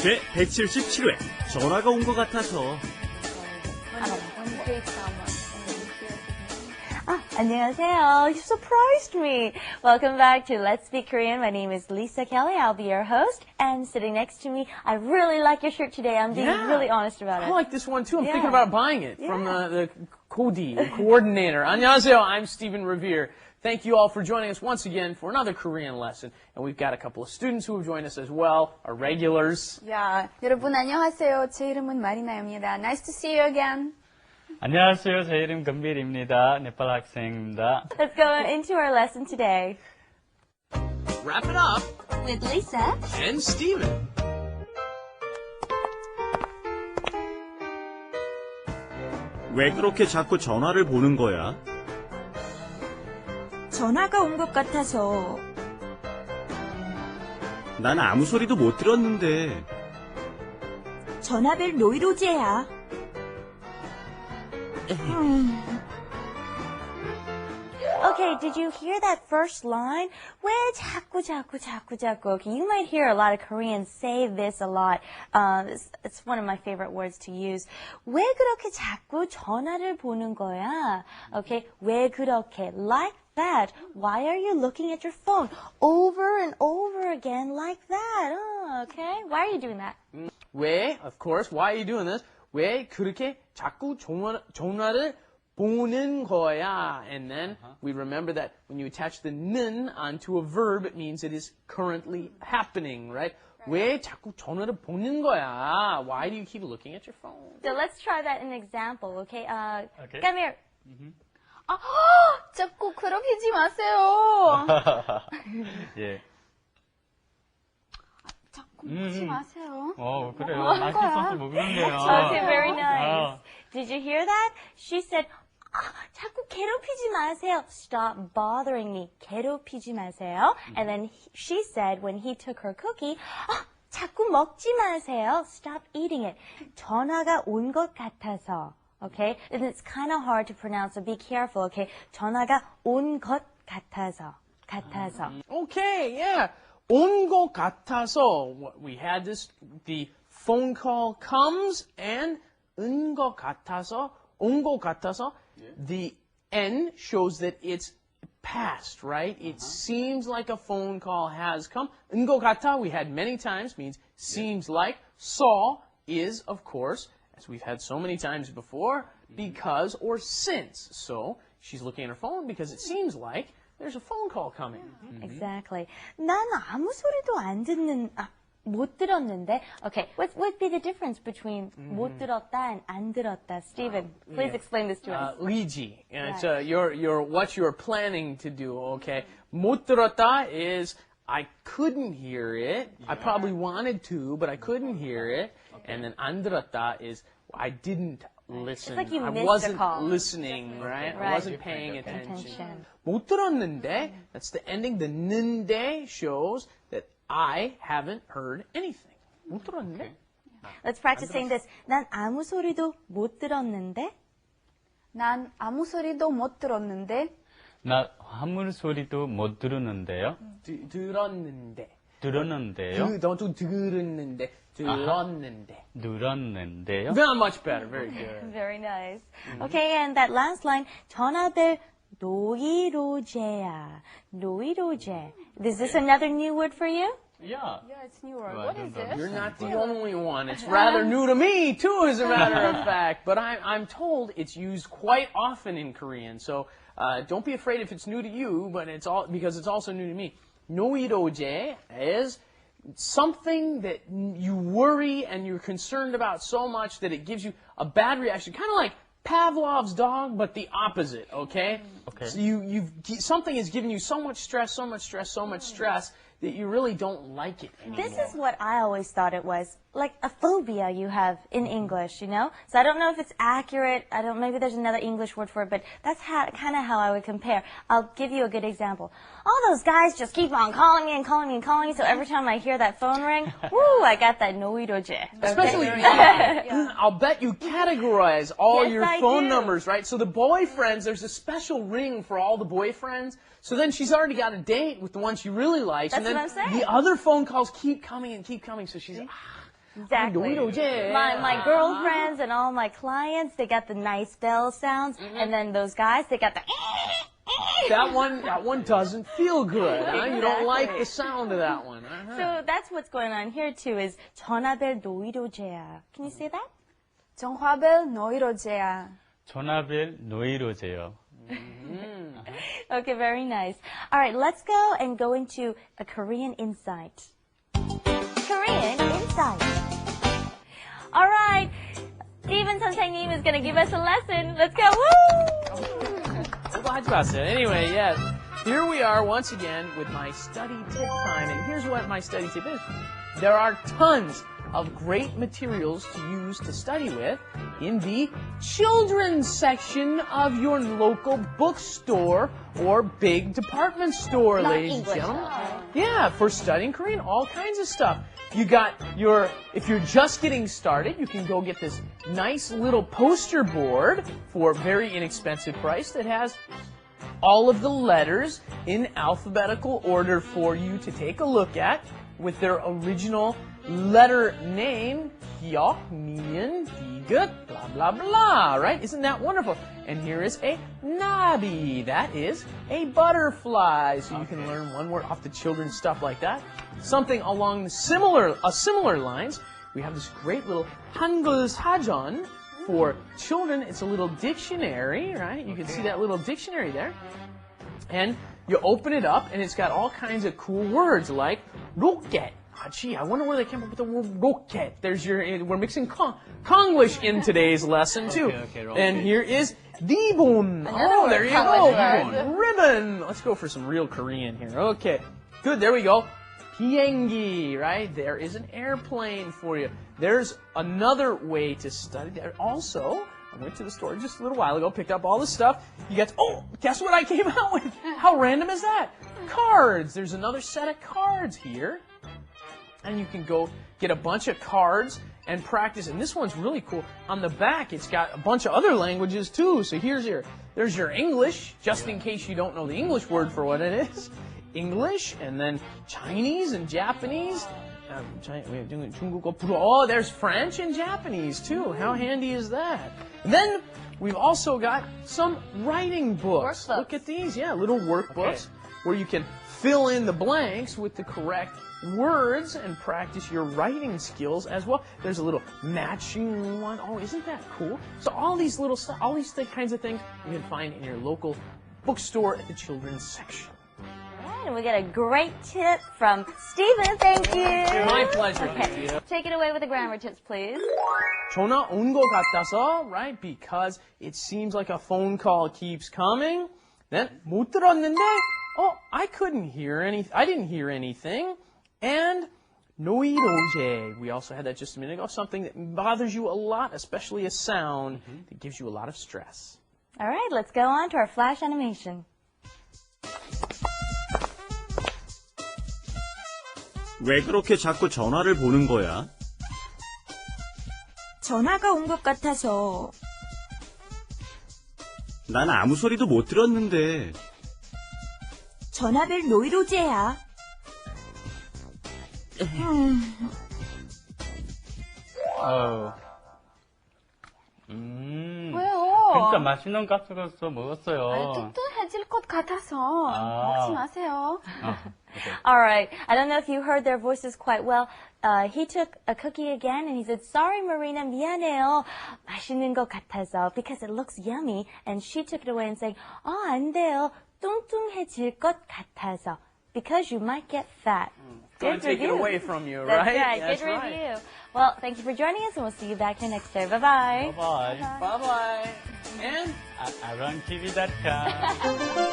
제 177회 전화가 온 것 같아서. 안녕하세요. You surprised me. Welcome back to Let's Speak Korean. My name is Lisa Kelly. I'll be your host. And sitting next to me, I really like your shirt today. I'm being really honest about it. I like this one too. I'm thinking about buying it from the Cody, the coordinator. 안녕하세요. I'm Stephen Revere. Thank you all for joining us once again for another Korean lesson. And we've got a couple of students who have joined us as well, our regulars. 야, 여러분 안녕하세요. 제 이름은 마리나입니다. Nice to see you again. 안녕하세요. 제 이름 금빌입니다. 네팔 학생입니다. Let's go into our lesson today. Wrap it up. With Lisa. And Stephen. 왜 그렇게 자꾸 전화를 보는 거야? 전화가 온 것 같아서. 난 아무 소리도 못 들었는데. 전화벨 노이로제야. Okay, did you hear that first line? 왜 자꾸. Okay, you might hear a lot of Koreans say this a lot. It's one of my favorite words to use. 왜 그렇게 자꾸 전화를 보는 거야? Okay, 왜 그렇게? Like that. Why are you looking at your phone over and over again like that? Okay, why are you doing that? 왜, of course, why are you doing this? 왜 그렇게 자꾸 전화를 보는 거야? And then we remember that when you attach the 는 onto a verb, it means it is currently happening, right? 왜 자꾸 전화를 보는 거야? Why do you keep looking at your phone? So let's try that in an example, okay? Okay. Come here. 아, 자꾸 괴롭히지 마세요. 예. 자꾸 먹지 마세요. 그래요. 맛있어서 먹는데요. Okay, very nice. Did you hear that? She said, 자꾸 괴롭히지 마세요. Stop bothering me. 괴롭히지 마세요. And then she said, when he took her cookie, 자꾸 먹지 마세요. Stop eating it. 전화가 온 것 같아서. Okay? And it's kind of hard to pronounce, so be careful, okay? 전화가 온 것 같아서. Okay, yeah. 온 것 같아서, we had this, the phone call comes, and 온 것 같아서, 온 것 같아서, the N shows that it's past, right? It seems like a phone call has come. 온 것 같아, we had many times, means seems like. saw is, of course, as we've had so many times before, because or since. So, she's looking at her phone because it seems like there's a phone call coming. Exactly. 난 아무 소리도 못 들었는데. Okay, what would be the difference between 못 들었다 and 안 들었다? Stephen, please explain this to us. 의지. It's what you're planning to do, okay? 못 들었다 is I couldn't hear it. I probably wanted to, but I couldn't hear it. And then 안 들었다 is I didn't listen. It's like you I missed wasn't a call. listening, right? I wasn't paying attention. Attention. 못 들었는데, that's the ending. The 는데 shows that I haven't heard anything. 못 들었는데? Let's practice saying this. 난 아무 소리도 못 들었는데. 난 아무 소리도 못 들었는데. 나 아무 소리도 못 들었는데요. 들었는데. 들었는데요. 너도 들었는데. 들었는데. 들었는데요. Not much better. Very good. Very nice. Okay, and that last line. 전화벨 노이로제야. 노이로제. Is this another new word for you? Yeah. Yeah, it's new word. Well, What I is don't this? You're not the only one. It's rather new to me, too, as a matter of fact. But I'm told it's used quite often in Korean. So don't be afraid if it's new to you, but because it's also new to me. 노이로제 is something that you worry and you're concerned about so much that it gives you a bad reaction. Kind of like Pavlov's dog, but the opposite, okay? Okay. So something is giving you so much stress that you really don't like it anymore. This is what I always thought it was. Like a phobia you have in English, you know? So I don't know if it's accurate. Maybe there's another English word for it, but that's kind of how I would compare. I'll give you a good example. All those guys just keep on calling me, so every time I hear that phone ring, woo, I got that 노이로제. Especially, I'll bet you categorize all your phone numbers, right? So the boyfriends, there's a special ring for all the boyfriends. So then she's already got a date with the one she really likes. That's and then what I'm saying. the other phone calls keep coming, so she's, Exactly. 노이로제. My girlfriends and all my clients, they got the nice bell sounds, and then those guys, they got the. That one doesn't feel good. Huh? You don't like the sound of that one. So that's what's going on here too. Is 전화벨 노이로제야. Can you say that? 정화벨 노이로제야. 전화벨 노이로제요. Okay, very nice. All right, let's go and go into a Korean insight. Korean insight. All right, Steven 선생님 is going to give us a lesson. Let's go. Woo! 그거 하지 마세요. Anyway, yes. Here we are once again with my study tip time. And here's what my study tip is. There are tons of great materials to use to study with in the children's section of your local bookstore or big department store, ladies and gentlemen. Yeah, for studying Korean, all kinds of stuff. You got if you're just getting started, you can go get this nice little poster board for a very inexpensive price that has all of the letters in alphabetical order for you to take a look at with their original letter name, hyok, mian, digut, blah, blah, blah, right? Isn't that wonderful? And here is a nabi. That is a butterfly. So you can learn one word off the children's stuff like that. Something along similar lines. We have this great little Hangul Sajeon for children. It's a little dictionary, right? You can see that little dictionary there. And you open it up, and it's got all kinds of cool words like rocket. Ah, gee, I wonder where they came up with the word rocket. We're mixing Konglish in today's lesson too. Okay, and here is Dibon. Oh, there you go. Ribbon. Let's go for some real Korean here. Okay, good. There we go. Biengi, right? There is an airplane for you. There's another way to study there. Also, I went to the store just a little while ago, picked up all this stuff. You got, guess what I came out with? How random is that? Cards. There's another set of cards here. And you can go get a bunch of cards and practice. And this one's really cool. On the back, it's got a bunch of other languages too. So there's your English, just in case you don't know the English word for what it is. English, and then Chinese and Japanese. Oh, there's French and Japanese too. How handy is that? And then we've also got some writing books. Workbooks. Look at these, little workbooks where you can fill in the blanks with the correct words and practice your writing skills as well. There's a little matching one. Oh, isn't that cool? So all these little stuff, all these kinds of things you can find in your local bookstore at the children's section. And we get a great tip from Steven. Thank you. My pleasure. Okay. Take it away with the grammar tips, please. 전화 온 것 같아서, right? Because it seems like a phone call keeps coming. Then 못 들었는데, I didn't hear anything. And 노이로제. We also had that just a minute ago. Something that bothers you a lot, especially a sound that gives you a lot of stress. All right, let's go on to our flash animation. 왜 그렇게 자꾸 전화를 보는 거야? 전화가 온 것 같아서. 난 아무 소리도 못 들었는데. 전화벨 노이로제야. 왜요? 진짜 맛있는 가스가스 먹었어요. 뚱뚱해질 것 같아서 먹지 마세요. All right. I don't know if you heard their voices quite well. He took a cookie again and he said, "Sorry, Marina, 미안해요. 맛있는 것 같아서," because it looks yummy. And she took it away and saying, 안 돼요. 뚱뚱해질 것 같아서, because you might get fat. Don't take it away from you, That's right? right. That's Good right. review. Well, thank you for joining us, and we'll see you back here next day. Bye-bye. Bye-bye. Bye-bye. And aroundtv.com